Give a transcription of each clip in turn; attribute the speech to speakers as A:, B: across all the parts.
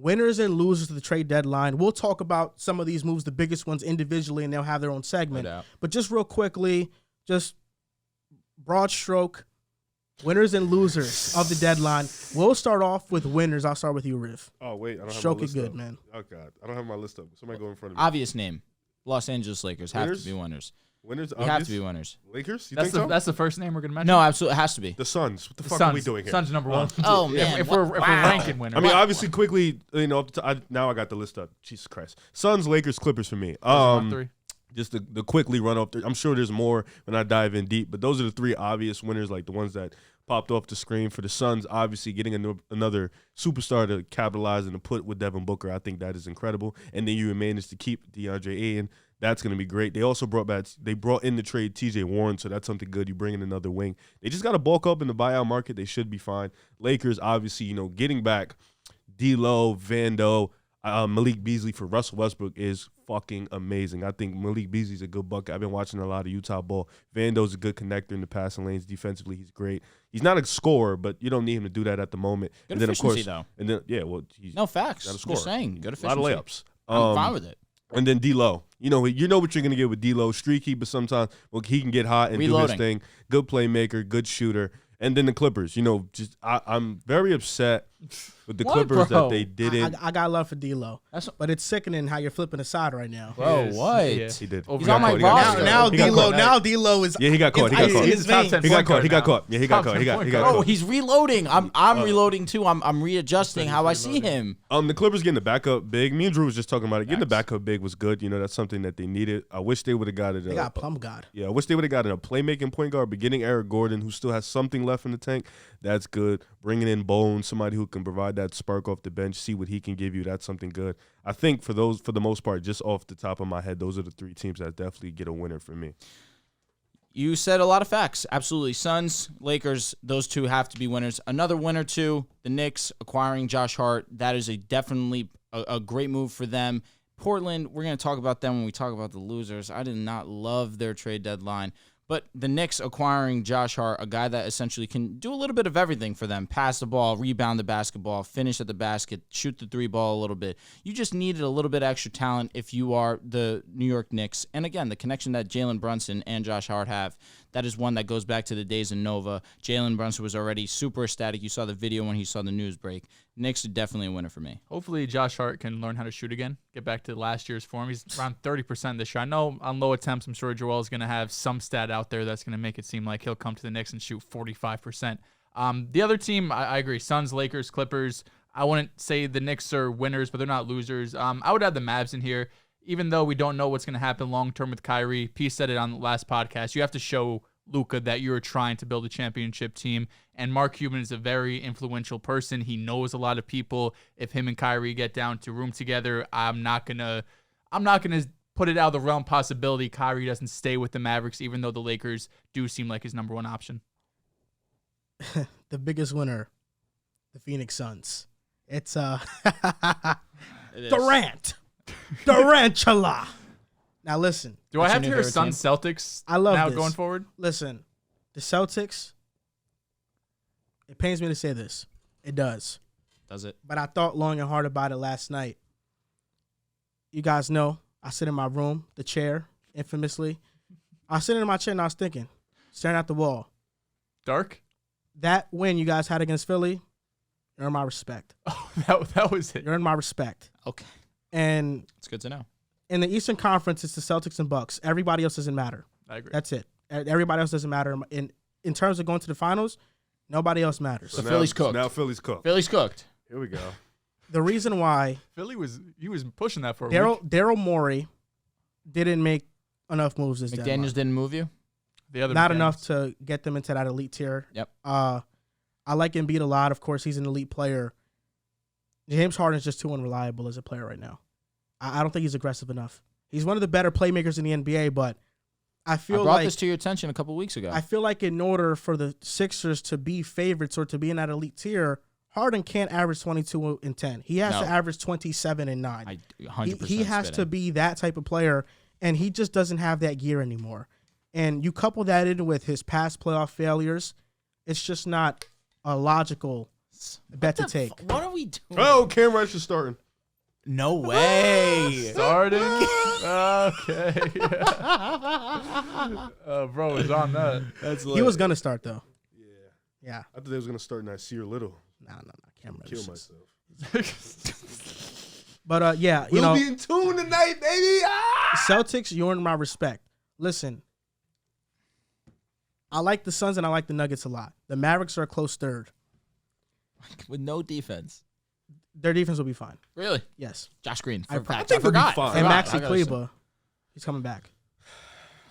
A: winners and losers of the trade deadline. We'll talk about some of these moves, the biggest ones individually, and they'll have their own segment. But just real quickly, just broad stroke, winners and losers of the deadline. We'll start off with winners. I'll start with you, Riv.
B: Oh, wait. I don't have
A: Stroke
B: my list
A: it good,
B: up.
A: man.
B: Oh, God. I don't have my list up. Somebody go in front of me.
C: Obvious name. Los Angeles Lakers have to be winners.
B: Winners,
C: we have to be winners.
B: Lakers?
D: That's the first name we're going to mention?
C: No, absolutely. It has to be.
B: The Suns. What the fuck are we doing here?
D: Suns number one.
C: Oh, man.
D: If we're ranking winners.
B: I mean, obviously, quickly, now I got the list up. Jesus Christ. Suns, Lakers, Clippers for me.
D: Three.
B: Just the quickly run off. I'm sure there's more when I dive in deep, but those are the three obvious winners, like the ones that popped off the screen. For the Suns, obviously getting another superstar to capitalize and to put with Devin Booker, I think that is incredible. And then you managed to keep DeAndre Ayton. That's going to be great. They also brought in the trade TJ Warren, so that's something good. You bring in another wing. They just got to bulk up in the buyout market. They should be fine. Lakers, obviously, getting back D'Lo, Vando, Malik Beasley for Russell Westbrook is fucking amazing. I think Malik Beasley's a good bucket. I've been watching a lot of Utah ball. Vando's a good connector in the passing lanes. Defensively, he's great. He's not a scorer, but you don't need him to do that at the moment.
C: Good efficiency, though.
B: And then, he's
C: no facts.
B: not a scorer.
C: Just saying, good efficiency.
B: A lot of layups.
C: I'm fine with it.
B: And then D'Lo, you know what you're going to get with D'Lo, streaky, but sometimes he can get hot and do his thing. Good playmaker, good shooter. And then the Clippers, I'm very upset with the Clippers that they didn't.
A: I got love for D'Lo, but it's sickening how you're flipping aside right now.
C: Bro, what?
B: He did.
C: He's on my roster.
A: Now D'Lo is.
B: Yeah, he got caught. He got caught. Yeah, he got caught.
C: Bro, he's reloading. I'm reloading too. I'm readjusting how I see him.
B: The Clippers getting the backup big. Me and Drew was just talking about it. Getting the backup big was good. That's something that they needed. I wish they would have got it.
A: They got Plum God.
B: Yeah, I wish they would have gotten a playmaking point guard, but getting Eric Gordon, who still has something left in the tank, that's good. Bringing in Bones, somebody who can provide that spark off the bench, see what he can give you, that's something good. I think for the most part, just off the top of my head, those are the three teams that definitely get a winner for me.
C: You said a lot of facts. Absolutely. Suns, Lakers, those two have to be winners. Another winner, too, the Knicks acquiring Josh Hart. That is definitely a great move for them. Portland, we're going to talk about them when we talk about the losers. I did not love their trade deadline. But the Knicks acquiring Josh Hart, a guy that essentially can do a little bit of everything for them. Pass the ball, rebound the basketball, finish at the basket, shoot the three ball a little bit. You just needed a little bit extra talent if you are the New York Knicks. And again, the connection that Jalen Brunson and Josh Hart have, that is one that goes back to the days in Nova. Jalen Brunson was already super ecstatic. You saw the video when he saw the news break. Knicks are definitely a winner for me.
D: Hopefully Josh Hart can learn how to shoot again, get back to last year's form. He's around 30% this year. I know on low attempts, I'm sure Joel is going to have some stat out there that's going to make it seem like he'll come to the Knicks and shoot 45%. The other team, I agree, Suns, Lakers, Clippers. I wouldn't say the Knicks are winners, but they're not losers. I would add the Mavs in here, even though we don't know what's going to happen long-term with Kyrie. P said it on the last podcast. You have to show Luka that you're trying to build a championship team, and Mark Cuban is a very influential person. He knows a lot of people. If him and Kyrie get down to room together, I'm not gonna put it out of the realm possibility Kyrie doesn't stay with the Mavericks, even though the Lakers do seem like his number one option.
A: The biggest winner, the Phoenix Suns. It's Durant. Durantula. Now listen.
D: Do I have to hear Suns Celtics
A: I love
D: now
A: this.
D: going forward?
A: Listen, the Celtics, it pains me to say this. It does.
C: Does it?
A: But I thought long and hard about it last night. You guys know, I sit in my room, the chair, infamously. I was sitting in my chair and I was thinking, staring at the wall.
D: Dark?
A: That win you guys had against Philly, you earned my respect.
D: Oh, that was it.
A: You earned my respect.
C: Okay.
A: And
C: it's good to know.
A: In the Eastern Conference, it's the Celtics and Bucks. Everybody else doesn't matter.
D: I agree.
A: That's it. Everybody else doesn't matter. In terms of going to the finals, nobody else matters.
C: So Philly's cooked.
B: Now Philly's cooked.
C: Philly's cooked.
B: Here we go.
A: The reason why
D: Philly was pushing that for a week.
A: Daryl Morey didn't make enough moves this deadline.
C: McDaniels didn't move you?
A: Not enough to get them into that elite tier.
C: Yep.
A: I like Embiid a lot. Of course, he's an elite player. James Harden is just too unreliable as a player right now. I don't think he's aggressive enough. He's one of the better playmakers in the NBA, but I brought
C: this to your attention a couple weeks ago.
A: I feel like in order for the Sixers to be favorites or to be in that elite tier, Harden can't average 22 and 10. He has to average 27 and 9.
C: 100%
A: he has to be that type of player, and he just doesn't have that gear anymore. And you couple that in with his past playoff failures, it's just not a logical Bet to take.
C: What are we doing?
B: Oh, Cam Reddish is starting.
C: No way.
D: Starting? Okay. Bro is on that.
C: That's
A: He was gonna start though. Yeah.
B: I thought they was gonna start Nasir Little.
A: No. Cameron.
B: Kill myself.
A: But yeah, you
B: We'll
A: know,
B: be in tune tonight, baby.
A: Celtics, you earn my respect. Listen, I like the Suns and I like the Nuggets a lot. The Mavericks are a close third.
C: With no defense.
A: Their defense will be fine.
C: Really?
A: Yes.
C: Josh Green.
A: I
C: I
A: think
B: they'll be
C: forgot.
B: fine.
A: And
C: I
A: Maxi
C: gotta
A: Kleber, he's coming back.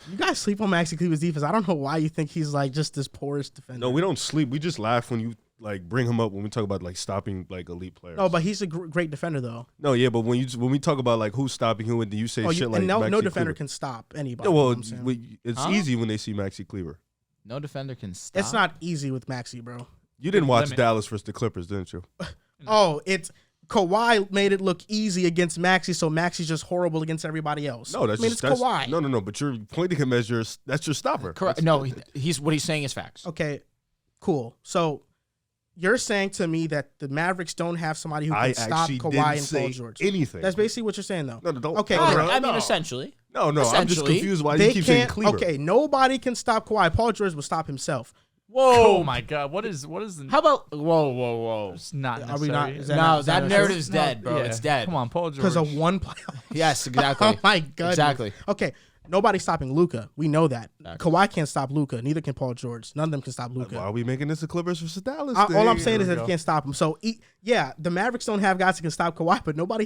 A: You guys sleep on Maxi Kleber's defense. I don't know why you think he's like just this porous defender.
B: No, we don't sleep. We just laugh when you like bring him up when we talk about like stopping like elite players.
A: No, but he's a great defender though.
B: No, yeah, but when we talk about like who's stopping who, and you say shit like
A: and no
B: Maxi
A: defender
B: Kleber.
A: can stop anybody.
B: Yeah,
A: you know
B: well,
A: what I'm saying?
B: it's
C: Huh?
B: easy when they see Maxi Kleber.
C: No defender can stop.
A: It's not easy with Maxi, bro.
B: You didn't watch
D: Limit.
B: Dallas versus the Clippers, didn't you?
A: Oh, it's Kawhi made it look easy against Maxi, so Maxi's just horrible against everybody else.
B: No, that's
A: it's
B: that's,
A: Kawhi.
B: No, but you're pointing him as that's your stopper.
C: Correct. No, he's what he's saying is facts.
A: Okay, cool. So you're saying to me that the Mavericks don't have somebody who can
B: I
A: stop
B: actually
A: Kawhi
B: didn't
A: and
B: say
A: Paul George.
B: anything.
A: That's basically what you're saying, though.
B: No, don't.
A: Okay,
B: bro.
C: I mean, essentially.
B: No, I'm just
C: Essentially,
B: confused why
A: They
B: you keep saying
A: can't.
B: Kleber.
A: Okay, nobody can stop Kawhi. Paul George will stop himself.
D: Oh my God! What is the?
C: How about whoa?
D: It's not
A: Are we not?
D: necessary.
A: Is
C: No,
A: not- is
C: that
A: not
C: narrative's
A: true?
C: dead, bro.
D: Yeah.
C: It's dead.
D: Come on, Paul George.
A: Because of one playoff.
C: Yes, exactly.
A: Oh my goodness.
C: Exactly.
A: Okay, nobody's stopping Luka. We know that.
C: Facts.
A: Kawhi can't stop Luka. Neither can Paul George. None of them can stop Luka.
B: Why are we making this a Clippers versus Dallas?
A: All I'm saying is
D: we
A: that
D: go.
A: they can't stop him. So yeah, the Mavericks don't have guys that can stop Kawhi, but nobody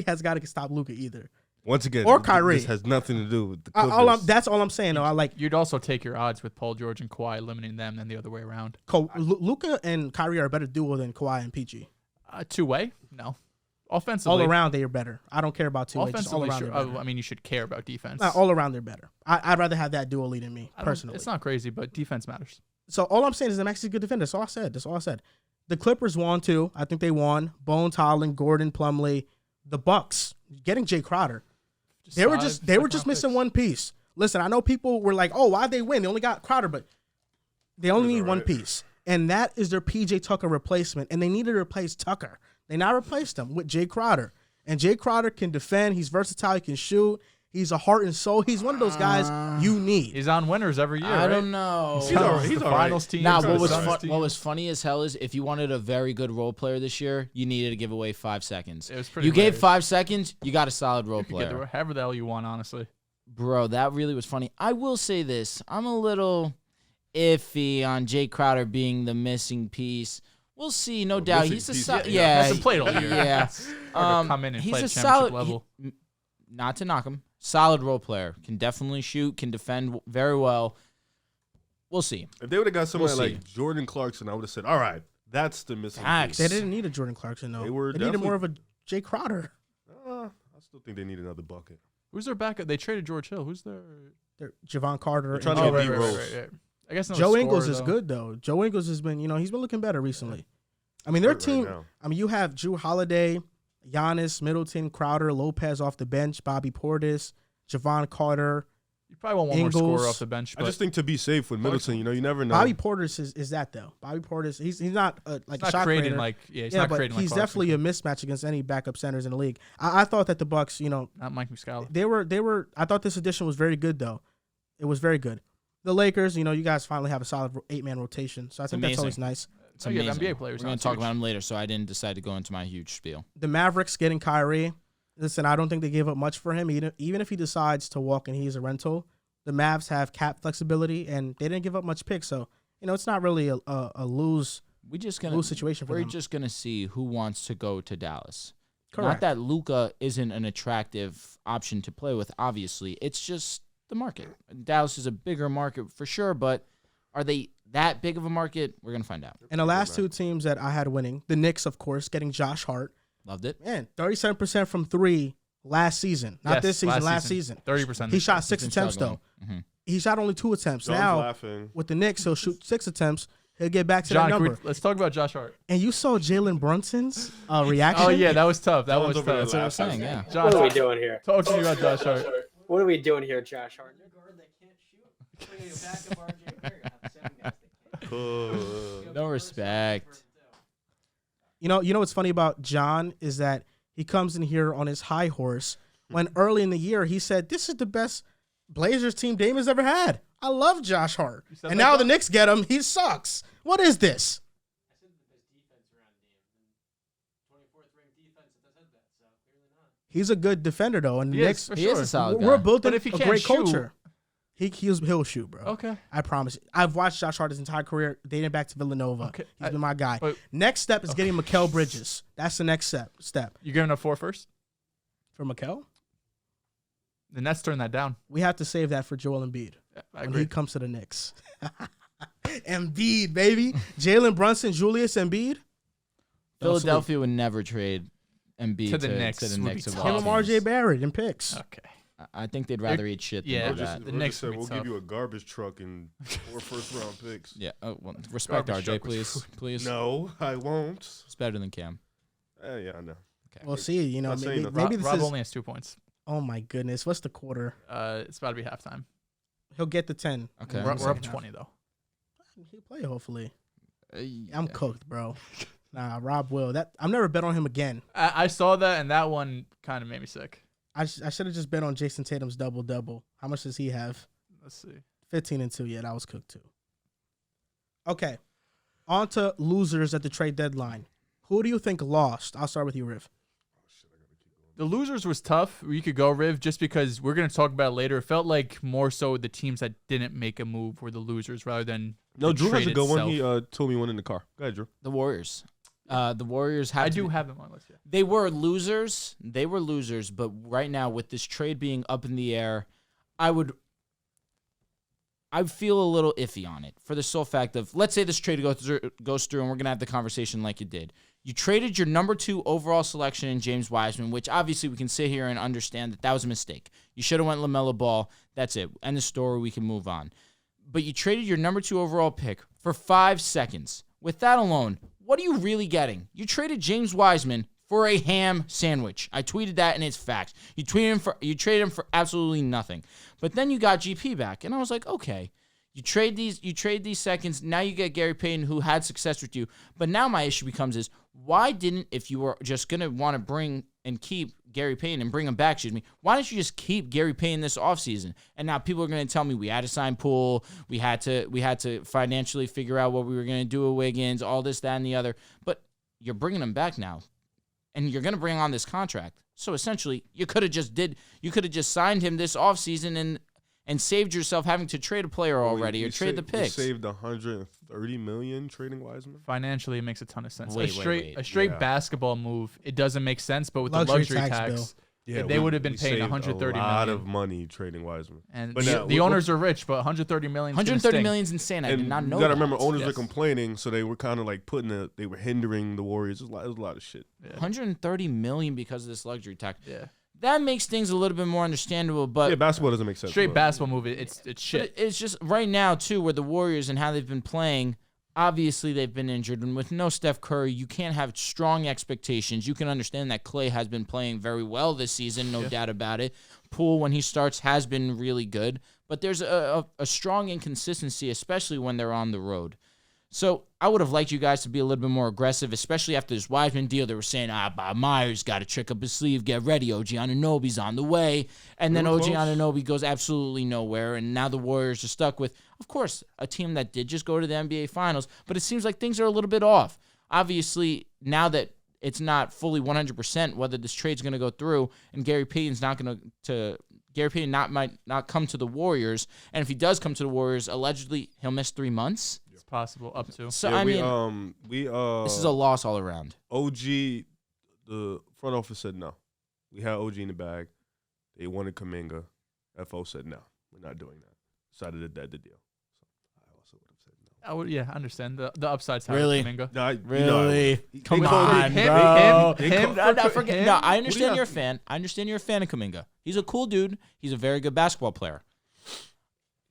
A: has a guy that can stop Luka either.
B: Once again,
A: Or Kyrie.
B: This has nothing to do with the Clippers.
A: That's all I'm saying. Though I like
D: You'd also take your odds with Paul George and Kawhi limiting them than the other way around.
A: Luka and Kyrie are a better duo than Kawhi and PG.
D: Two-way? No. Offensively.
A: All around they are better. I don't care about two-way. Just all
D: Offensively,
A: around
D: sure.
A: they're better.
D: I mean, you should care about defense.
A: All around they're better. I'd rather have that duo leading me
D: I don't-
A: personally.
D: It's not crazy, but defense matters.
A: So all I'm saying is that Maxi's a good defender. That's all I said. The Clippers won too. I think they won. Bones, Holland, Gordon, Plumlee. The Bucks getting Jay Crowder. They were just missing one piece. Listen, I know people were like, "Oh, why'd they win? They only got Crowder," but they only need one piece, and that is their PJ Tucker replacement. And they needed to replace Tucker. They now replaced him with Jay Crowder, and Jay Crowder can defend. He's versatile. He can shoot. He's a heart and soul. He's one of those guys you need.
D: He's on winners every year,
C: I
D: right?
C: don't know.
B: He's all right.
D: The finals team.
C: Now,
D: the
C: what
D: Suns team.
C: was funny as hell is if you wanted a very good role player this year, you needed to give away 5 seconds.
D: It was pretty
C: You gave
D: hilarious.
C: 5 seconds, you got a solid role
D: You could get
C: player.
D: however the hell you want, honestly.
C: Bro, that really was funny. I will say this. I'm a little iffy on Jay Crowder being the missing piece. We'll see, no doubt.
B: missing
C: He's a
B: piece,
C: solid.
B: yeah.
C: Yeah,
D: Hasn't played all year.
C: Yeah.
D: It's hard to come in and
C: he's
D: play
C: a
D: at
C: solid.
D: championship level.
C: Not to knock him. Solid role player. Can definitely shoot. Can defend very well. We'll see.
B: If they would have got somebody
C: We'll see.
B: like Jordan Clarkson, I would have said, "All right, that's the missing
C: Facts.
B: piece."
A: They didn't need a Jordan Clarkson though.
B: They were
A: needed
B: definitely-
A: more of a Jay Crowder.
B: I still think they need another bucket.
D: Who's their backup? They traded George Hill. Who's their?
A: They're Javon Carter.
B: They're trying
A: and
B: to
A: Joe
B: get
A: Ingles.
B: D-Rose.
D: I guess another
A: Joe
D: scorer,
A: Ingles is
D: though.
A: good though. Joe Ingles has been, he's been looking better recently. I mean, their
B: Hurt right
A: team.
B: now.
A: I mean, you have Drew Holiday, Giannis, Middleton, Crowder, Lopez off the bench, Bobby Portis, Javon Carter.
D: You probably want one
A: Ingles.
D: more scorer off the bench.
B: I
D: But
B: just think to be safe with Middleton, you never know.
A: Bobby Portis is that though. Bobby Portis, he's not like
D: he's
A: a shot
D: not creating
A: creator.
D: like he's
A: yeah,
D: not
A: but
D: creating
A: he's
D: like Clarkson.
A: definitely a mismatch against any backup centers in the league. I thought that the Bucks,
D: not Mike Muscala.
A: they were. I thought this addition was very good though. It was very good. The Lakers, you guys finally have a solid 8-man rotation, so I think that's always
C: amazing.
A: nice.
C: It's
D: Oh, yeah, the
C: amazing.
D: NBA players
C: We're going
D: aren't
C: to talk
D: huge.
C: about him later, so I didn't decide to go into my huge spiel.
A: The Mavericks getting Kyrie. Listen, I don't think they gave up much for him. Even if he decides to walk and he's a rental, the Mavs have cap flexibility, and they didn't give up much picks. So, it's not really a lose situation for
C: We're
A: them.
C: just gonna see who wants to go to Dallas.
A: Correct.
C: Not that Luka isn't an attractive option to play with. Obviously, it's just the market. Dallas is a bigger market for sure, but are they that big of a market? We're gonna find out.
A: And the last two teams that I had winning, the Knicks, of course, getting Josh Hart.
C: Loved it.
A: Man, 37% from three last season. Not
D: Yes,
A: this season, last season.
D: 30%.
A: He shot 6
C: Been
A: attempts, though.
C: struggling.
A: He shot only 2 attempts.
B: John's
A: Now,
B: laughing.
A: with the Knicks, he'll shoot 6 attempts. He'll get back to
D: John,
A: that
D: can
A: number.
D: let's talk about Josh Hart.
A: And you saw Jalen Brunson's reaction?
D: Oh yeah, that was tough. That
B: John's
D: was
B: over there
D: tough.
C: That's what I was saying. Yeah.
D: Josh,
E: What are we doing here?
D: talk to me about Josh Hart.
E: What are we doing here, Josh Hart?
C: No respect.
A: You know what's funny about John is that he comes in here on his high horse when early in the year he said, this is the best Blazers team Dame has ever had. I love Josh Hart. And now the Knicks get him. He sucks. What is this?
E: I said the best defense around Dame. 24th ranked defense that said that, so clearly not.
A: He's a good defender, though. And the Knicks,
C: He is a solid guy.
A: we're building
D: But if he
A: a
D: can't
A: great
D: shoot-
A: culture. He'll shoot, bro.
D: Okay.
A: I promise. I've watched Josh Hart his entire career, dating back to Villanova.
D: Okay.
A: He's been my guy.
D: but-
A: Next step is getting Mikal Bridges. That's the next step.
D: You giving up 4 first?
A: For Mikal,
D: The Nets turn that down.
A: we have to save that for Joel Embiid
D: Yeah, I
A: when
D: agree.
A: he comes to the Knicks. Embiid, baby. Jalen Brunson, Julius Embiid.
C: Philadelphia would never trade Embiid
D: To the Knicks
C: To the
D: would be
C: Knicks of
D: tough.
C: all
A: Him and
C: teams.
A: RJ Barrett and picks.
D: Okay.
C: I think they'd rather eat shit than
D: Yeah,
C: do
D: just-
C: that.
D: the
B: Roger
D: Knicks
B: said,
D: would be
B: we'll
D: tough.
B: give you a garbage truck and 4 first-round picks.
C: Yeah. Oh, well, respect
B: Garbage
C: RJ,
B: truck was
C: please.
B: No, I won't.
C: It's better than Cam.
B: Yeah, I know.
A: We'll see. You know,
B: Not saying
A: maybe,
B: nothing.
A: maybe this
D: Rob
A: is.
D: only has 2 points.
A: Oh my goodness, what's the quarter?
D: It's about to be halftime.
A: He'll get the 10.
C: Okay.
D: We're
A: Second
D: up
A: half.
D: 20 though.
A: He'll play hopefully.
C: Yeah.
A: I'm cooked, bro. Nah, Rob will. I'm never bet on him again.
D: I saw that, and that one kind of made me sick.
A: I should have just bet on Jason Tatum's double-double. How much does he have?
D: Let's see.
A: 15 and 2. Yeah, that was cooked too. Okay. On to losers at the trade deadline. Who do you think lost? I'll start with you, Riv.
D: The losers was tough. You could go, Riv, just because we're going to talk about it later. It felt like more so the teams that didn't make a move were the losers rather than
B: No,
D: the
B: Drew has
D: trade
B: a good one.
D: itself.
B: He told me one in the car. Go ahead, Drew.
C: The Warriors. The Warriors have
D: I
C: to
D: do
C: be-
D: have them on list, yeah.
C: They were losers. But right now with this trade being up in the air, I feel a little iffy on it for the sole fact of, let's say this trade goes through and we're going to have the conversation like you did. You traded your number 2 overall selection in James Wiseman, which obviously we can sit here and understand that was a mistake. You should have went LaMelo Ball. That's it. End the story. We can move on. But you traded your number 2 overall pick for 5 seconds. With that alone, what are you really getting? You traded James Wiseman for a ham sandwich. I tweeted that and it's facts. You traded him for absolutely nothing. But then you got GP back, and I was like, okay. You trade these seconds. Now you get Gary Payton, who had success with you. But now my issue becomes is, why didn't, if you were just gonna want to bring and keep Gary Payton and bring him back, why didn't you just keep Gary Payton this offseason? And now people are gonna tell me we had to sign Poole, we had to financially figure out what we were gonna do with Wiggins, all this, that, and the other. But you're bringing him back now, and you're gonna bring on this contract. So essentially, you could have just signed him this offseason and saved yourself having to trade a player already or trade the picks.
B: You saved $130 million trading Wiseman.
D: Financially, it makes a ton of sense.
C: Wait,
D: a straight
B: Yeah.
D: basketball move, it doesn't make sense, but with
A: Luxury
D: the luxury tax, they would have been paying $130
B: a lot
D: million.
B: of money trading Wiseman.
D: And
B: But
D: the,
B: now,
D: the
B: what-
D: owners are rich, but $130 million.
C: 130 million is insane. I did not know
B: you gotta
C: that.
B: remember, owners
D: Yes.
B: were complaining, so they were kind of like they were hindering the Warriors. It was a lot of shit.
C: 130 million because of this luxury tax.
D: Yeah,
C: That makes things a little bit more understandable, but
B: Yeah, basketball doesn't make sense.
D: straight
B: but-
D: basketball move. It's
C: but
D: shit.
C: it's just right now too, where the Warriors and how they've been playing. Obviously, they've been injured, and with no Steph Curry, you can't have strong expectations. You can understand that Klay has been playing very well this season, no doubt about it. Poole, when he starts, has been really good, but there's a strong inconsistency, especially when they're on the road. So I would have liked you guys to be a little bit more aggressive, especially after this Wiseman deal. They were saying, Bob Myers got to trick up his sleeve, get ready. OG Anunoby's on the way. And then OG Anunoby goes absolutely nowhere. And now the Warriors are stuck with, of course, a team that did just go to the NBA Finals. But it seems like things are a little bit off. Obviously, now that it's not fully 100% whether this trade's going to go through, and Gary Payton's not going to Gary Payton might not come to the Warriors. And if he does come to the Warriors, allegedly he'll miss 3 months.
D: It's possible up to.
C: So
B: Yeah,
C: I
B: we
C: mean, this is a loss all around.
B: OG, the front office said no. We had OG in the bag. They wanted Kuminga. FO said no. We're not doing that. Decided to dead the deal. So I also would have said no.
D: I would, yeah, understand the upside's high.
C: Really?
D: Kuminga.
B: No,
C: Really? Come
B: they
C: on,
B: called-
C: bro.
D: him-
C: No, I understand
B: have?
C: you're a fan. I understand you're a fan of Kuminga. He's a cool dude. He's a very good basketball player.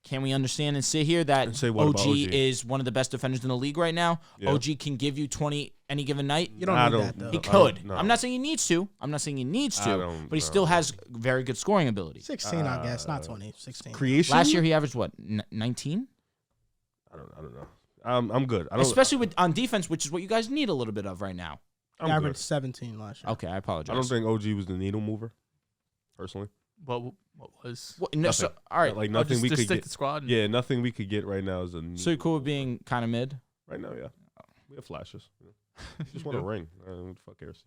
C: Can we understand and sit here that
B: And say what about OG?
C: is one of the best defenders in the league right now?
B: Yeah.
C: OG can give you 20 any given night.
A: You don't
B: I
A: need
B: don't-
A: that, though.
C: He
B: I
C: could.
B: don't know.
C: I'm not saying he needs to.
B: I
C: but
B: don't
C: he still
B: know.
C: has very good scoring ability.
A: 16, I guess. Not 20. 16.
B: Creation.
C: Last year he averaged what, 19?
B: I don't know. I'm good. I don't.
C: Especially on defense, which is what you guys need a little bit of right now.
A: He averaged 17 last year.
C: Okay, I apologize.
B: I don't think OG was the needle mover, personally.
D: What was?
C: What, no, so, all right.
B: Like nothing we
D: just
B: could
D: stick
B: get.
D: the squad. And,
B: Yeah, nothing we could get right now is a.
C: So you're cool with being kind of mid?
B: Right now, yeah. We have flashes. You just want a ring. What the fuck cares?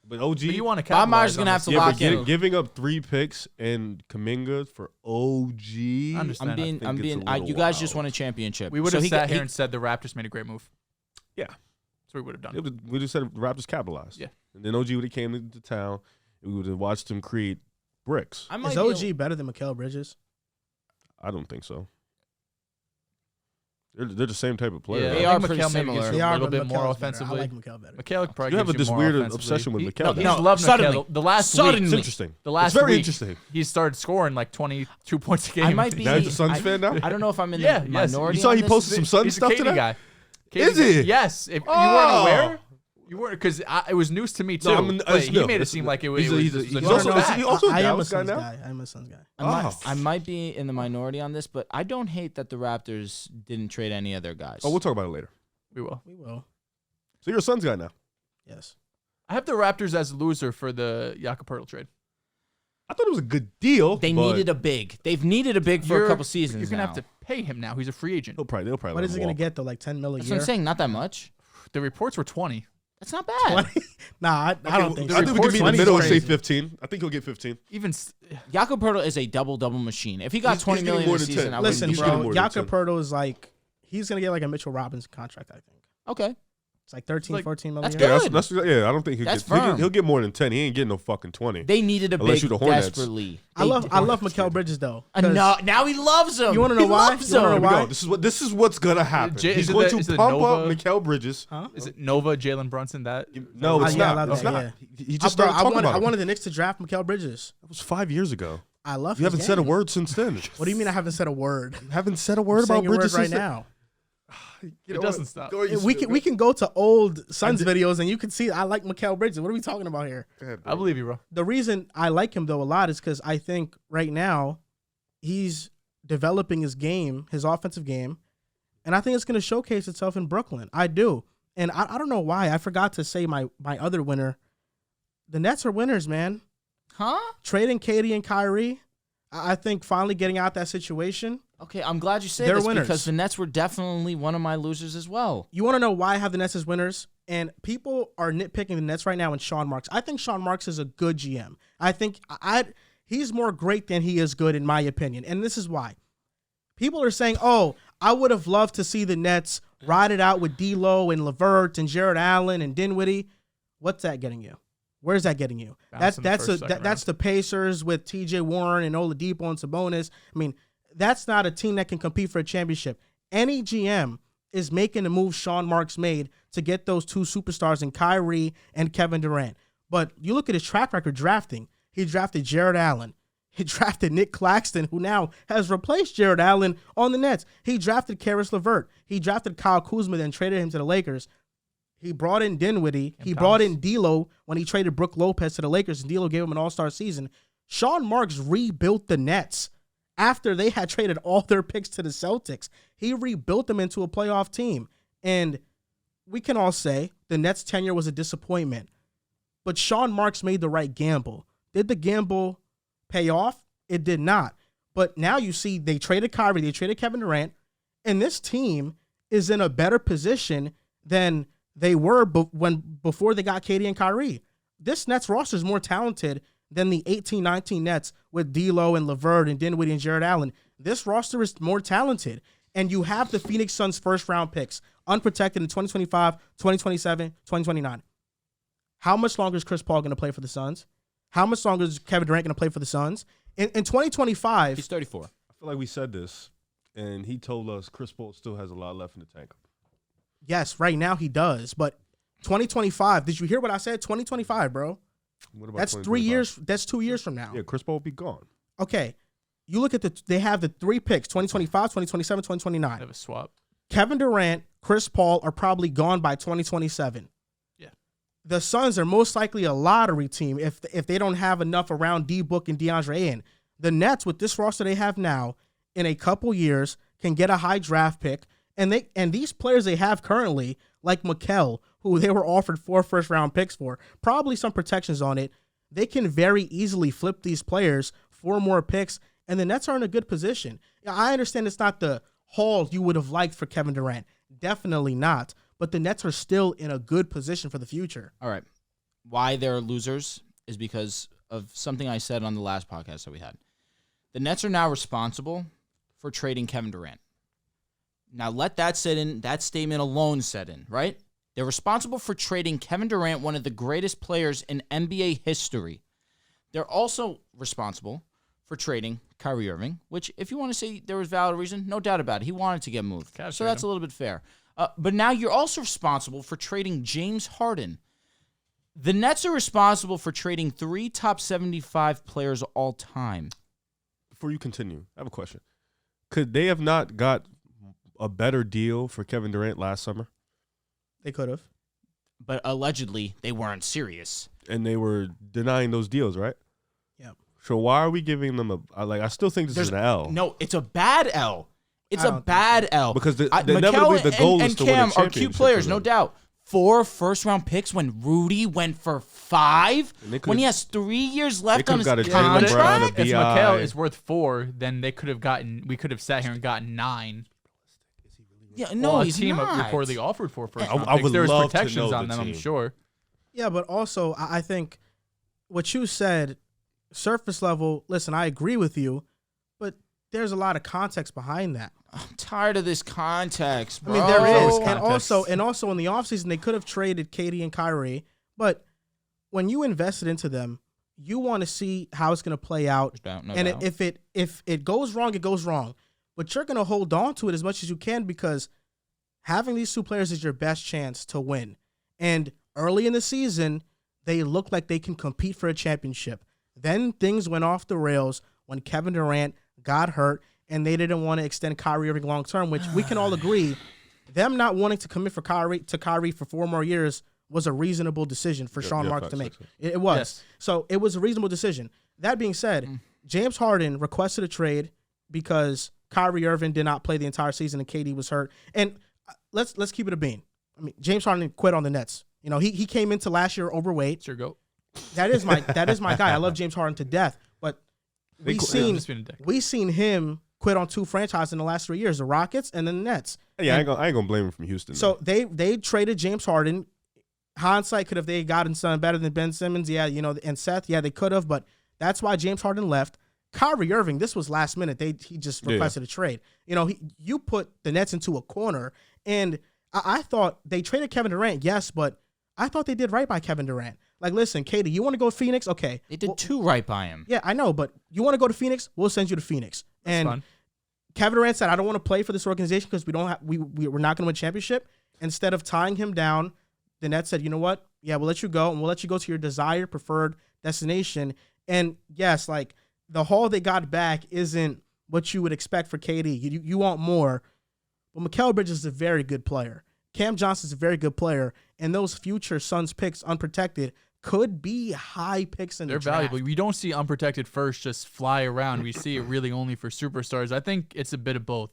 B: But OG.
D: But you want to
C: Bob Myers
D: capitalize
C: is gonna
D: on
C: have to
D: this.
C: lock
B: but
C: in.
B: giving up 3 picks and Kaminga for OG.
D: I understand.
C: I'm being. You guys just won a championship.
D: We would have
C: So
D: sat here and said the Raptors made a great move.
B: Yeah.
D: That's what we would have done.
B: We just said the Raptors capitalized.
D: Yeah.
B: And then OG would have came into town, and we would have watched him create bricks.
A: Is OG better than Mikal Bridges?
B: I don't think so. They're the same type of player.
D: Yeah,
C: They
D: I
C: are
D: think
C: pretty
D: Mikal maybe
C: similar.
D: gets
A: They
D: a
A: are,
D: little
A: but
D: bit more
A: Mikal's better.
D: offensively.
A: I like Mikal better.
D: Mikal probably
B: You have
D: gives
B: a this
D: more
B: weird
D: offensively.
B: obsession with
D: He-
B: Mikal.
D: He
C: No,
D: just love
C: suddenly.
D: Mikal. The last
C: Suddenly.
B: It's
D: week,
B: interesting.
D: the last
B: it's very
D: week,
B: interesting.
D: he started scoring like 22 points a game.
C: I might be.
B: Now he's a Suns fan now?
C: I don't know if I'm in
D: Yeah,
C: the
D: yes.
C: minority.
B: You saw
C: on
B: he
C: this.
B: posted some Suns
D: He's
B: stuff
D: a Katie
B: today?
D: guy.
B: Is he?
D: Yes. If you weren't
B: Oh.
D: aware, you weren't because it was news to me too.
B: No,
D: but he
B: no,
D: made it
B: it's-
D: seem like it
B: he's
D: was.
B: a-
D: it was
B: he's
D: a
B: also-
D: normal
B: is
D: fact.
B: he also a
A: I am a
B: Dallas guy
A: Suns
B: now?
A: guy. I'm a Suns guy.
C: I might be in the minority on this, but I don't hate that the Raptors didn't trade any of their guys.
B: Oh, we'll talk about it later.
D: We will.
A: We will.
B: So you're a Suns guy now.
A: Yes.
D: I have the Raptors as a loser for the Jakob Poeltl trade.
B: I thought it was a good deal.
C: They
B: but
C: needed a big. They've needed a big for a couple seasons.
D: You're gonna
C: now.
D: have to pay him now. He's a free agent.
B: they'll probably
A: What
B: let
A: is
B: him
A: he going
B: walk.
A: to get, though? Like $10 million a
C: That's
A: year?
C: what I'm saying. Not that much.
D: The reports were 20.
C: That's not bad.
A: Nah, I don't think so.
B: I think we could be in the
A: 20 is
B: middle and say
A: crazy.
B: 15. I think he'll get 15.
D: Even
C: Jakob Poeltl is a double machine. If he got
B: He's
C: 20
B: getting
C: million
B: more
C: a
B: than
C: season,
B: 10.
C: I wouldn't
A: Listen,
C: be
B: He's getting
A: bro,
B: more than
A: Jakob
B: 10.
A: Poeltl is like, he's going to get like a Mitchell Robinson contract, I think.
C: Okay.
A: It's like 13,
D: Like,
A: 14 million.
C: that's
A: a
B: Yeah,
A: year.
C: good.
B: I don't think
C: That's
B: he'll
C: firm.
B: get more than 10. He ain't getting no fucking 20.
C: They needed a
B: Unless
C: big
B: you're the Hornets.
C: desperately.
A: I love Mikal Bridges, though. 'cause
C: No, now he loves him.
A: You wanna know
C: He
A: why?
C: loves
A: You wanna know
C: him.
A: why?
B: Here we go. This is what's gonna happen.
D: Is
B: He's
D: it
B: going
D: the- is
B: to
D: it
B: pump
D: Nova?
B: up Mikal Bridges.
A: Huh?
D: is it Nova, Jalen Brunson? That
B: No, it's
A: yeah, I
B: not.
A: love
B: It's
A: that,
B: not.
A: yeah.
B: He just
A: Bro,
B: started talking
A: I
B: about it.
A: wanted the Knicks to draft Mikal Bridges.
B: That was 5 years ago.
A: I love
B: You
A: his
B: haven't said a
A: game.
B: word since then.
A: What do you mean I haven't said a word?
B: You haven't said a
A: I'm
B: word
A: saying
B: about
A: your
B: Bridges
A: word right
B: since
A: now.
D: it doesn't stop.
A: We can go to old Suns videos and you can see I like Mikal Bridges. What are we talking about here?
D: I believe you, bro.
A: The reason I like him though a lot is because I think right now he's developing his game, his offensive game, and I think it's going to showcase itself in Brooklyn. I do, and I don't know why I forgot to say my other winner. The Nets are winners, man.
C: Huh?
A: Trading Katie and Kyrie, I think finally getting out that situation.
C: Okay, I'm glad you say
A: They're
C: this
A: winners.
C: because the Nets were definitely one of my losers as well.
A: You want to know why I have the Nets as winners? And people are nitpicking the Nets right now and Sean Marks. I think Sean Marks is a good GM. I think he's more great than he is good in my opinion. And this is why. People are saying, oh, I would have loved to see the Nets ride it out with D'Lo and LeVert and Jared Allen and Dinwiddie. What's that getting you? Where's that getting you?
D: Bounce in the first, second
A: That's the Pacers with TJ Warren and Oladipo and Sabonis. I mean, that's not a team that can compete for a championship. Any GM is making the move Sean Marks made to get those two superstars in Kyrie and Kevin Durant. But you look at his track record drafting. He drafted Jared Allen. He drafted Nick Claxton, who now has replaced Jared Allen on the Nets. He drafted Karis LeVert. He drafted Kyle Kuzma, then traded him to the Lakers. He brought in Dinwiddie. He brought in D'Lo when he traded Brook Lopez to the Lakers, and D'Lo gave him an all-star season. Sean Marks rebuilt the Nets after they had traded all their picks to the Celtics. He rebuilt them into a playoff team. And we can all say the Nets' tenure was a disappointment. But Sean Marks made the right gamble. Did the gamble pay off? It did not. But now you see they traded Kyrie, they traded Kevin Durant, and this team is in a better position than they were before they got Katie and Kyrie. This Nets roster is more talented than the 18-19 Nets with D'Lo and LeVert and Dinwiddie and Jared Allen. This roster is more talented. And you have the Phoenix Suns first-round picks, unprotected in 2025, 2027, 2029. How much longer is Chris Paul going to play for the Suns? How much longer is Kevin Durant going to play for the Suns? In 2025...
C: He's 34.
B: I feel like we said this, and he told us Chris Paul still has a lot left in the tank.
A: Yes, right now he does. But 2025, did you hear what I said? 2025, bro.
B: What about
A: That's 3
B: 2025?
A: years. That's 2 years from now.
B: Yeah, Chris Paul will be gone.
A: Okay. You look at they have the 3 picks, 2025, 2027, 2029.
D: Have a swap.
A: Kevin Durant, Chris Paul are probably gone by 2027.
D: Yeah.
A: The Suns are most likely a lottery team if they don't have enough around D-Book and DeAndre Ayton. The Nets, with this roster they have now, in a couple years, can get a high draft pick And these players they have currently, like Mikal, who they were offered 4 first-round picks for, probably some protections on it. They can very easily flip these players for more picks, and the Nets are in a good position. I understand it's not the haul you would have liked for Kevin Durant. Definitely not. But the Nets are still in a good position for the future.
C: All right. Why they're losers is because of something I said on the last podcast that we had. The Nets are now responsible for trading Kevin Durant. Now let that sit in, that statement alone set in, right? They're responsible for trading Kevin Durant, one of the greatest players in NBA history. They're also responsible for trading Kyrie Irving, which if you want to say there was valid reason, no doubt about it. He wanted to get moved. So that's a little bit fair. But now you're also responsible for trading James Harden. The Nets are responsible for trading 3 top 75 players all time.
B: Before you continue, I have a question. Could they have not got a better deal for Kevin Durant last summer?
A: They could have.
C: But allegedly, they weren't serious.
B: And they were denying those deals, right?
A: Yeah.
B: So why are we giving them I still think this is an L.
C: No, it's a bad L. It's a bad L.
B: Because
C: Mikal
B: the goal is
C: and
B: to win a
C: Cam are
B: championship
C: cute players,
B: for
C: no
B: them.
C: doubt. 4 first-round picks when Rudy went for 5, when he has 3 years left on his
B: got a Jaylen Brown, a
C: contract.
D: If
B: BI.
D: Mikal is worth 4, then we could have sat here and gotten 9.
C: Yeah, no,
D: well, a
C: he's
D: team
C: not.
D: reportedly offered 4 first round
B: I
D: picks.
B: would
D: There's
B: love to
D: protections
B: know
D: on
B: the
D: them, I'm
B: team.
D: sure.
A: Yeah, but also I think what you said, surface level, listen, I agree with you, but there's a lot of context behind that.
C: I'm tired of this context, bro.
A: I mean, there is.
D: Context.
A: And also in the offseason, they could have traded KD and Kyrie, but when you invested into them, you want to see how it's going to play out.
C: No
A: and
C: doubt.
A: if it goes wrong, it goes wrong. But you're going to hold on to it as much as you can because having these 2 players is your best chance to win. And early in the season, they looked like they can compete for a championship. Then things went off the rails when Kevin Durant got hurt and they didn't want to extend Kyrie Irving long term, which we can all agree, them not wanting to commit for Kyrie for 4 more years was a reasonable decision for Sean Marks to make. It was.
D: Yes.
A: So it was a reasonable decision. That being said, James Harden requested a trade because Kyrie Irving did not play the entire season and KD was hurt. And let's keep it a bean. I mean, James Harden quit on the Nets. You know, he came into last year overweight.
D: It's your goat.
A: That is my guy. I love James Harden to death. But we seen him quit on 2 franchises in the last 3 years, the Rockets and then the Nets.
B: Yeah, I ain't gonna blame him from Houston.
A: So they traded James Harden. Hindsight, could have they gotten something better than Ben Simmons? Yeah, and Seth, yeah, they could have, but that's why James Harden left. Kyrie Irving, this was last minute. He just requested a trade. You put the Nets into a corner, and I thought they traded Kevin Durant, yes, but I thought they did right by Kevin Durant. Like, listen, Katie, you want to go to Phoenix? Okay.
C: They did 2 right by him.
A: Yeah, I know, but you want to go to Phoenix? We'll send you to Phoenix.
D: That's fun.
A: Kevin Durant said, I don't want to play for this organization because we're not going to win a championship. Instead of tying him down, the Nets said, you know what? Yeah, we'll let you go, and we'll let you go to your desired, preferred destination. And yes, like, the haul they got back isn't what you would expect for KD. You want more. But Mikal Bridges is a very good player. Cam Johnson's a very good player. And those future Suns picks, unprotected, could be high picks in the draft.
D: They're valuable. We don't see unprotected first just fly around. We see it really only for superstars. I think it's a bit of both.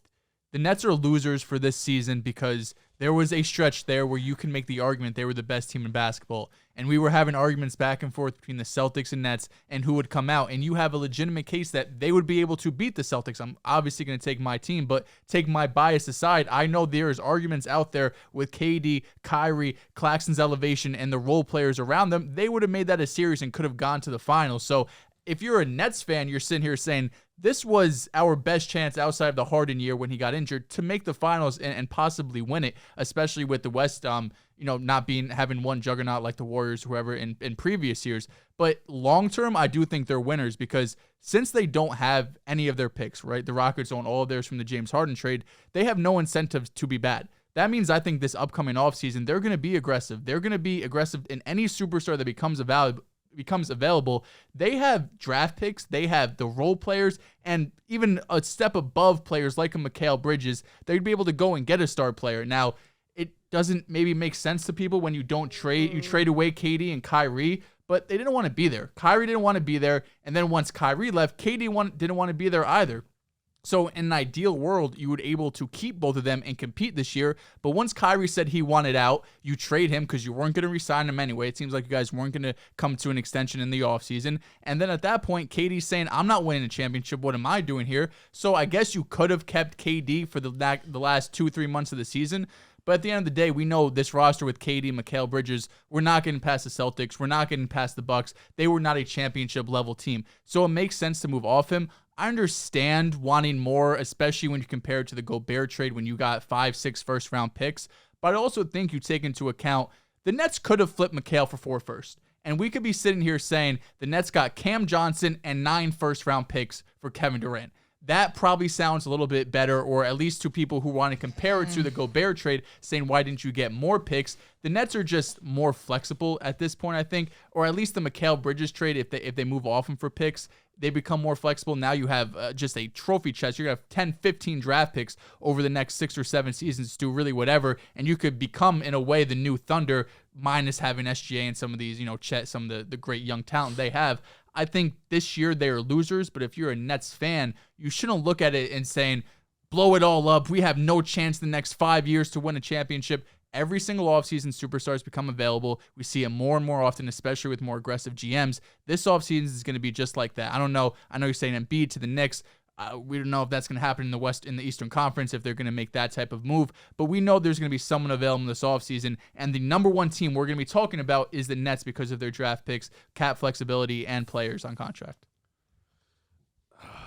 D: The Nets are losers for this season because there was a stretch there where you can make the argument they were the best team in basketball. And we were having arguments back and forth between the Celtics and Nets and who would come out. And you have a legitimate case that they would be able to beat the Celtics. I'm obviously going to take my team, but take my bias aside. I know there's arguments out there with KD, Kyrie, Claxton's elevation, and the role players around them. They would have made that a series and could have gone to the finals. So if you're a Nets fan, you're sitting here saying, this was our best chance outside of the Harden year when he got injured to make the finals and possibly win it, especially with the West, not having one juggernaut like the Warriors, whoever in previous years. But long term, I do think they're winners because since they don't have any of their picks, right? The Rockets own all of theirs from the James Harden trade. They have no incentive to be bad. That means I think this upcoming offseason, they're going to be aggressive. They're going to be aggressive in any superstar that becomes available. They have draft picks, they have the role players, and even a step above players like a Mikal Bridges. They'd be able to go and get a star player. Now, it doesn't maybe make sense to people when you don't trade. You trade away KD and Kyrie, but they didn't want to be there. Kyrie didn't want to be there, and then once Kyrie left, KD didn't want to be there either. So in an ideal world, you would able to keep both of them and compete this year. But once Kyrie said he wanted out, you trade him because you weren't going to re-sign him anyway. It seems like you guys weren't going to come to an extension in the offseason. And then at that point, KD's saying, I'm not winning a championship. What am I doing here? So I guess you could have kept KD for the last 2-3 months of the season. But at the end of the day, we know this roster with KD, Mikal Bridges, we're not getting past the Celtics. We're not getting past the Bucks. They were not a championship level team. So it makes sense to move off him. I understand wanting more, especially when you compare it to the Gobert trade when you got 5-6 first-round picks. But I also think you take into account the Nets could have flipped Mikal for 4 firsts. And we could be sitting here saying the Nets got Cam Johnson and 9 first-round picks for Kevin Durant. That probably sounds a little bit better, or at least to people who want to compare it to the Gobert trade, saying, why didn't you get more picks? The Nets are just more flexible at this point, I think, or at least the Mikal Bridges trade, if they move off him for picks, they become more flexible. Now you have just a trophy chest. You're going to have 10, 15 draft picks over the next 6 or 7 seasons to do really whatever, and you could become, in a way, the new Thunder, minus having SGA and some of these, Chet, some of the great young talent they have. I think this year they are losers, but if you're a Nets fan, you shouldn't look at it and saying, blow it all up. We have no chance in the next 5 years to win a championship. Every single offseason, superstars become available. We see it more and more often, especially with more aggressive GMs. This offseason is going to be just like that. I don't know. I know you're saying Embiid to the Knicks. We don't know if that's going to happen in the Eastern Conference, if they're going to make that type of move. But we know there's going to be someone available this offseason. And the number one team we're going to be talking about is the Nets because of their draft picks, cap flexibility, and players on contract.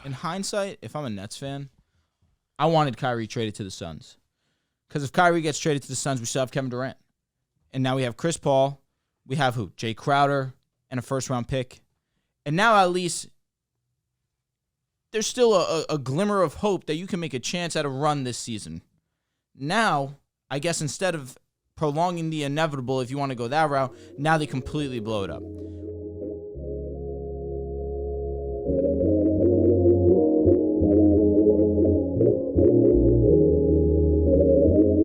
C: In hindsight, if I'm a Nets fan, I wanted Kyrie traded to the Suns. Because if Kyrie gets traded to the Suns, we still have Kevin Durant. And now we have Chris Paul. We have who? Jay Crowder and a first-round pick. And now at least there's still a glimmer of hope that you can make a chance at a run this season. Now, I guess instead of prolonging the inevitable, if you want to go that route, now they completely blow it up.